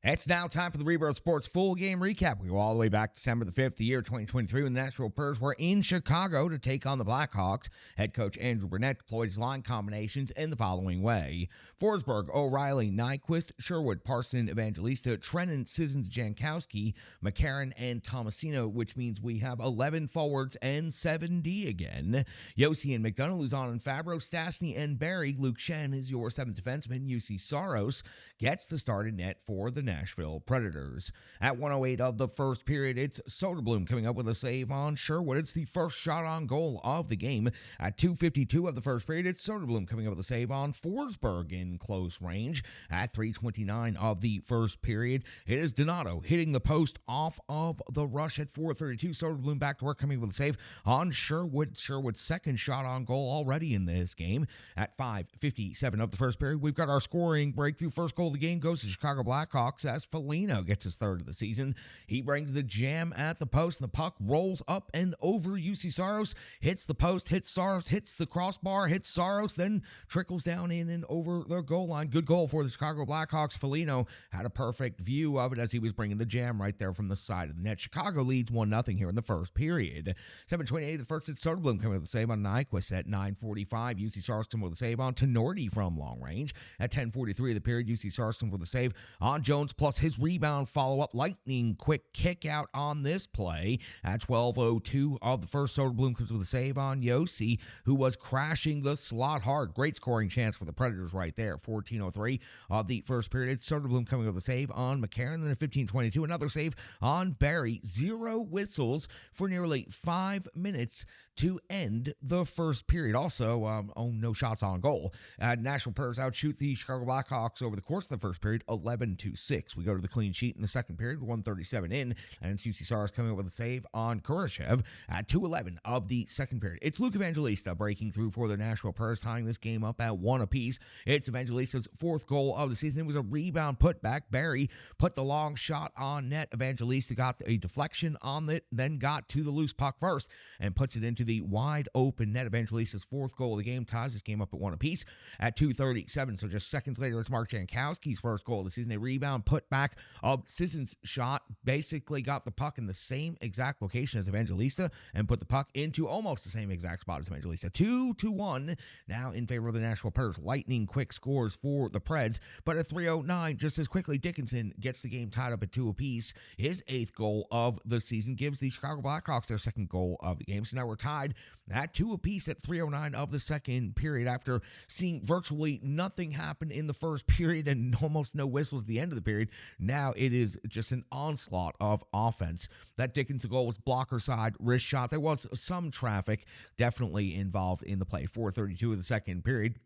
It's now time for the Rebirth Sports full game recap. We go all the way back December the 5th, the year 2023, when the Nashville Predators were in Chicago to take on the Blackhawks. Head coach Andrew Burnett deployed his line combinations in the following way: Forsberg, O'Reilly, Nyquist, Sherwood, Parson, Evangelista, Trennan, Sissons, Jankowski, McCarron, and Tomasino, which means we have 11 forwards and 7D again. Yossi and McDonough, Luzon and Fabro, Stastny and Barry. Luke Shen is your seventh defenseman. UC Saros gets the start in net for the Nashville Predators. At 1:08 of the first period, it's Soderblom coming up with a save on Sherwood. It's the first shot on goal of the game. At 2:52 of the first period, it's Soderblom coming up with a save on Forsberg in close range. At 3:29 of the first period, it is Donato hitting the post off of the rush. At 4:32, Soderblom back to work coming with a save on Sherwood. Sherwood's second shot on goal already in this game. At 5:57 of the first period, we've got our scoring breakthrough. First goal of the game goes to Chicago Blackhawks as Foligno gets his third of the season. He brings the jam at the post, and the puck rolls up and over UC Saros, hits the post, hits Saros, hits the crossbar, hits Saros, then trickles down in and over the goal line. Good goal for the Chicago Blackhawks. Foligno had a perfect view of it as he was bringing the jam right there from the side of the net. Chicago leads 1-0 here in the first period. 7:28 of the first, it's Soderblom coming with a save on Nyquist. At 9:45, UC Saros coming with a save on Tenorti from long range. At 10:43 of the period, UC Saros coming with a save on Jones, plus his rebound follow-up. Lightning quick kick out on this play. At 12:02 of the first, Soderblom comes with a save on Yossi, who was crashing the slot hard. Great scoring chance for the Predators right there. 14:03 of the first period, Soderblom coming with a save on McCarron. Then at 15:22, another save on Barry. 0 whistles for nearly 5 minutes to end the first period. Also, no shots on goal. Nashville Predators outshoot the Chicago Blackhawks over the course of the first period, 11-6. We go to the clean sheet in the second period, 1:37 in, and it's UC Saros coming up with a save on Kurashev at 2:11 of the second period. It's Luke Evangelista breaking through for the Nashville Predators, tying this game up at 1 apiece. It's Evangelista's fourth goal of the season. It was a rebound putback. Barry put the long shot on net. Evangelista got a deflection on it, then got to the loose puck first and puts it into the wide open net. Evangelista's fourth goal of the game ties this game up at 1 apiece. At 2:37, so just seconds later, it's Mark Jankowski's first goal of the season. A rebound put back of Sissons' shot, basically got the puck in the same exact location as Evangelista and put the puck into almost the same exact spot as Evangelista. 2-1 now in favor of the Nashville Predators. Lightning quick scores for the Preds, but at 3:09, just as quickly, Dickinson gets the game tied up at 2 apiece. His 8th goal of the season gives the Chicago Blackhawks their second goal of the game. So now we're tied at 2 apiece at 3:09 of the second period after seeing virtually nothing happen in the first period and almost no whistles at the end of the period. Now it is just an onslaught of offense. That Dickinson goal was blocker side, wrist shot. There was some traffic definitely involved in the play. 4:32 of the second period.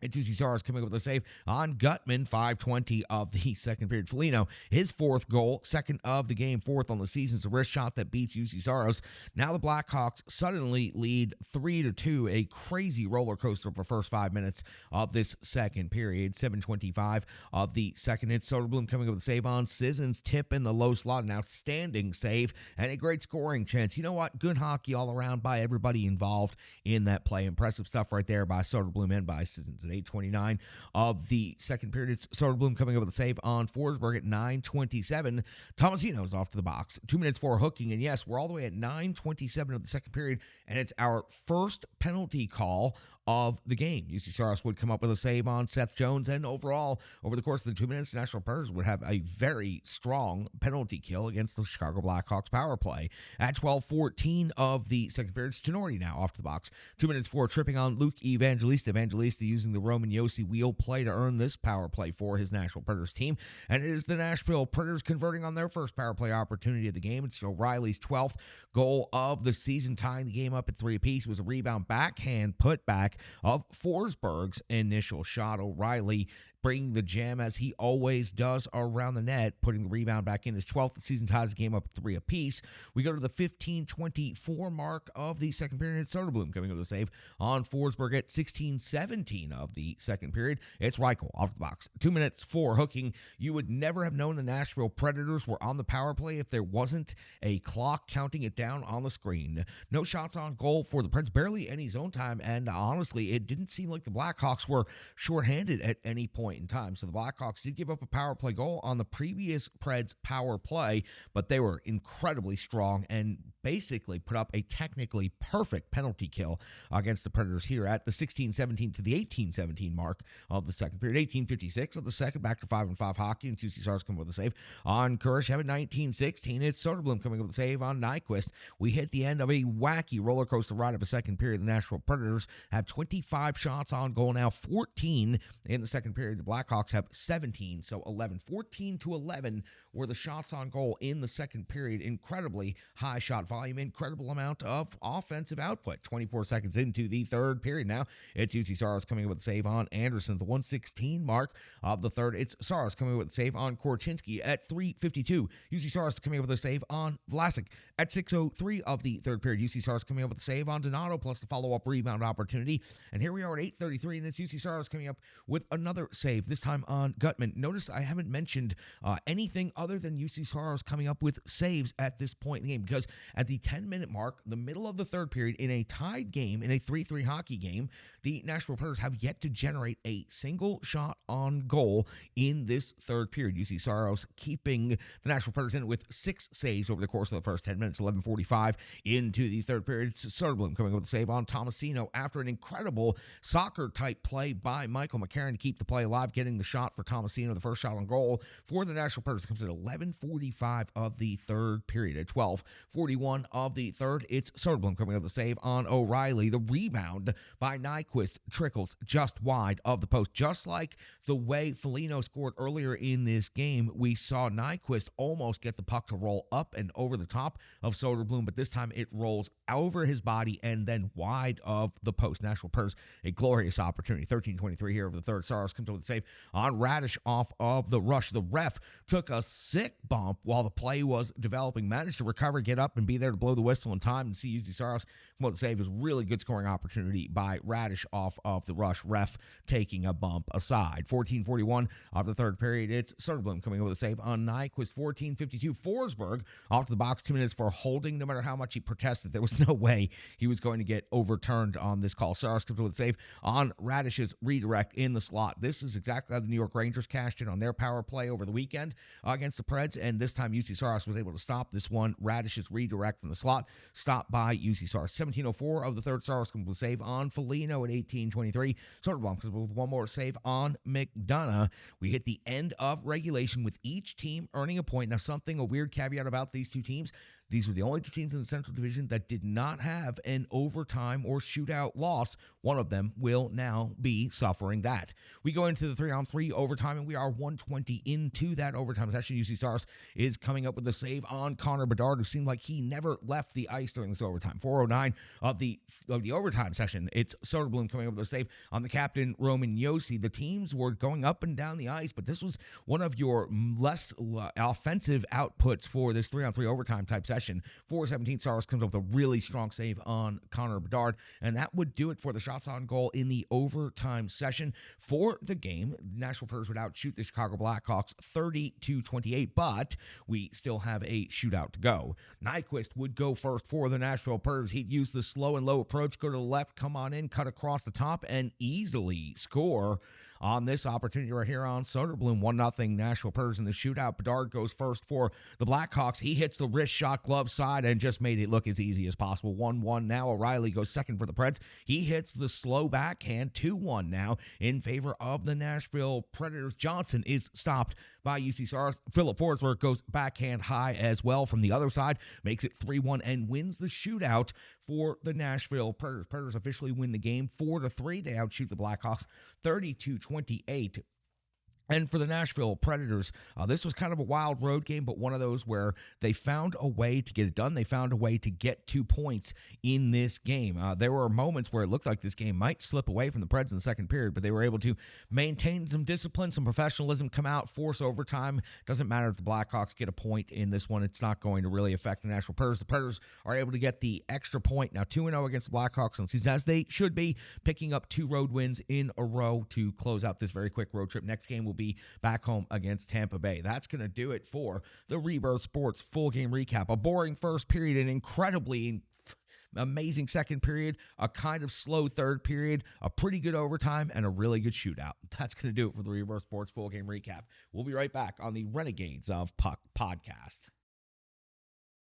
It's UC Saros coming up with a save on Gutman, 5:20 of the second period. Foligno, his fourth goal, second of the game, fourth on the season. It's a wrist shot that beats UC Saros. Now the Blackhawks suddenly lead 3-2, a crazy roller coaster for the first 5 minutes of this second period. 7:25 of the second. It's Soderblom coming up with a save on Sissons, tip in the low slot, an outstanding save, and a great scoring chance. You know what? Good hockey all around by everybody involved in that play. Impressive stuff right there by Soderblom and by Sissons. At 8:29 of the second period, it's Soderblom coming up with a save on Forsberg. At 9:27. Tomasino's off to the box. 2 minutes for hooking, and yes, we're all the way at 9:27 of the second period, and it's our first penalty call of the game. UC Saros would come up with a save on Seth Jones, and overall, over the course of the 2 minutes, the Nashville Predators would have a very strong penalty kill against the Chicago Blackhawks power play. At 12:14 of the second period, it's Tenorti now off to the box. 2 minutes for tripping on Luke Evangelista. Evangelista using the Roman Yossi wheel play to earn this power play for his Nashville Predators team, and it is the Nashville Predators converting on their first power play opportunity of the game. It's O'Reilly's 12th goal of the season, tying the game up at 3 apiece. It was a rebound backhand putback of Forsberg's initial shot. O'Reilly bringing the jam as he always does around the net, putting the rebound back in. His 12th season ties the game up 3 apiece. We go to the 15:24 mark of the second period. Soderblom coming with a save on Forsberg at 16:17 of the second period. It's Reichel off the box. 2 minutes for hooking. You would never have known the Nashville Predators were on the power play if there wasn't a clock counting it down on the screen. No shots on goal for the Preds, barely any zone time, and honestly, it didn't seem like the Blackhawks were shorthanded at any point point in time. So the Blackhawks did give up a power play goal on the previous Preds power play, but they were incredibly strong and basically put up a technically perfect penalty kill against the Predators here at the 16-17 to the 18-17 mark of the second period. 18:56 of the second, back to 5-on-5 hockey, and UC Stars come with a save on Kurashev at 19:16. It's Soderblom coming up with a save on Nyquist. We hit the end of a wacky roller coaster ride of a second period. The Nashville Predators have 25 shots on goal now, 14 in the second period. The Blackhawks have 17, so 11. 14-11 were the shots on goal in the second period. Incredibly high shot volume, incredible amount of offensive output. 24 seconds into the third period now. It's UC Saros coming up with a save on Anderson at the 1:16 mark of the third. It's Saros coming up with a save on Korchinski at 3:52. UC Saros coming up with a save on Vlasic at 6:03 of the third period. UC Saros coming up with a save on Donato plus the follow-up rebound opportunity. And here we are at 8:33, and it's UC Saros coming up with another save, this time on Gutman. Notice I haven't mentioned anything other than UC Saros coming up with saves at this point in the game, because at the 10-minute mark, the middle of the third period, in a tied game, in a 3-3 hockey game, the Nashville Predators have yet to generate a single shot on goal in this third period. UC Saros keeping the Nashville Predators in it with 6 saves over the course of the first 10 minutes. 11:45 into the third period. It's Soderblom coming up with a save on Tomasino after an incredible soccer-type play by Michael McCarron to keep the play alive, getting the shot for Tomasino, the first shot on goal for the Nashville Predators. Comes at 11:45 of the third period. At 12:41 of the third, it's Soderblom coming up with a save on O'Reilly. The rebound by Nyquist trickles just wide of the post. Just like the way Foligno scored earlier in this game, we saw Nyquist almost get the puck to roll up and over the top of Soderblom, but this time it rolls over his body and then wide of the post. Nashville Predators, a glorious opportunity. 13:23 here of the third. Saros comes up with a save on Radish off of the rush. The ref took a sick bump while the play was developing, managed to recover, get up, and be there to blow the whistle in time and see UC Saros come up with a save. It was a really good scoring opportunity by Radish off of the rush. Ref taking a bump aside. 14:41 of the third period. It's Soderblom coming up with a save on Nyquist. 14:52. Forsberg off to the box, 2 minutes for holding. No matter how much he protested, there was no way he was going to get overturned on this call. Saros comes up with a save on Radish's redirect in the slot. This is exactly how the New York Rangers cashed in on their power play over the weekend against the Preds, and this time UC Saros was able to stop this one. Radish's redirect from the slot, stopped by UC Saros. 17:04 of the third. Saros comes with a save on Foligno at 18:23. Soderblom comes with one more save on McDonough. We hit the end of regulation with each team earning a point. Now, a weird caveat about these two teams. These were the only two teams in the Central Division that did not have an overtime or shootout loss. One of them will now be suffering that. We go into the 3-on-3 overtime, and we are 1:20 into that overtime session. UC Stars is coming up with a save on Connor Bedard, who seemed like he never left the ice during this overtime. 4:09 of the overtime session. It's Soderblom coming up with a save on the captain, Roman Josi. The teams were going up and down the ice, but this was one of your less offensive outputs for this 3-on-3 overtime type session. 4:17, Saros comes up with a really strong save on Connor Bedard, and that would do it for the shots on goal in the overtime session. For the game, Nashville Predators would outshoot the Chicago Blackhawks 30-28, but we still have a shootout to go. Nyquist would go first for the Nashville Predators. He'd use the slow and low approach, go to the left, come on in, cut across the top, and easily score on this opportunity right here on Soderblom. 1-0 Nashville Predators in the shootout. Bedard goes first for the Blackhawks. He hits the wrist shot glove side and just made it look as easy as possible. 1-1 now. O'Reilly goes second for the Preds. He hits the slow backhand. 2-1 now in favor of the Nashville Predators. Johnson is stopped by UC Stars. Philip Forsberg goes backhand high as well from the other side, makes it 3-1 and wins the shootout for the Nashville Predators. Predators officially win the game 4-3. They outshoot the Blackhawks 30-28. And for the Nashville Predators, this was kind of a wild road game, but one of those where they found a way to get it done. They found a way to get 2 points in this game. There were moments where it looked like this game might slip away from the Preds in the second period, but they were able to maintain some discipline, some professionalism, come out, force overtime. Doesn't matter if the Blackhawks get a point in this one. It's not going to really affect the Nashville Predators. The Predators are able to get the extra point. Now 2-0 against the Blackhawks on the season, as they should be, picking up 2 road wins in a row to close out this very quick road trip. Next game will be back home against Tampa Bay. That's going to do it for the Rebirth Sports full game recap. A boring first period, an incredibly amazing second period, a kind of slow third period, a pretty good overtime, and a really good shootout. That's going to do it for the Reverse Sports Full Game Recap. We'll be right back on the Renegades of Puck podcast.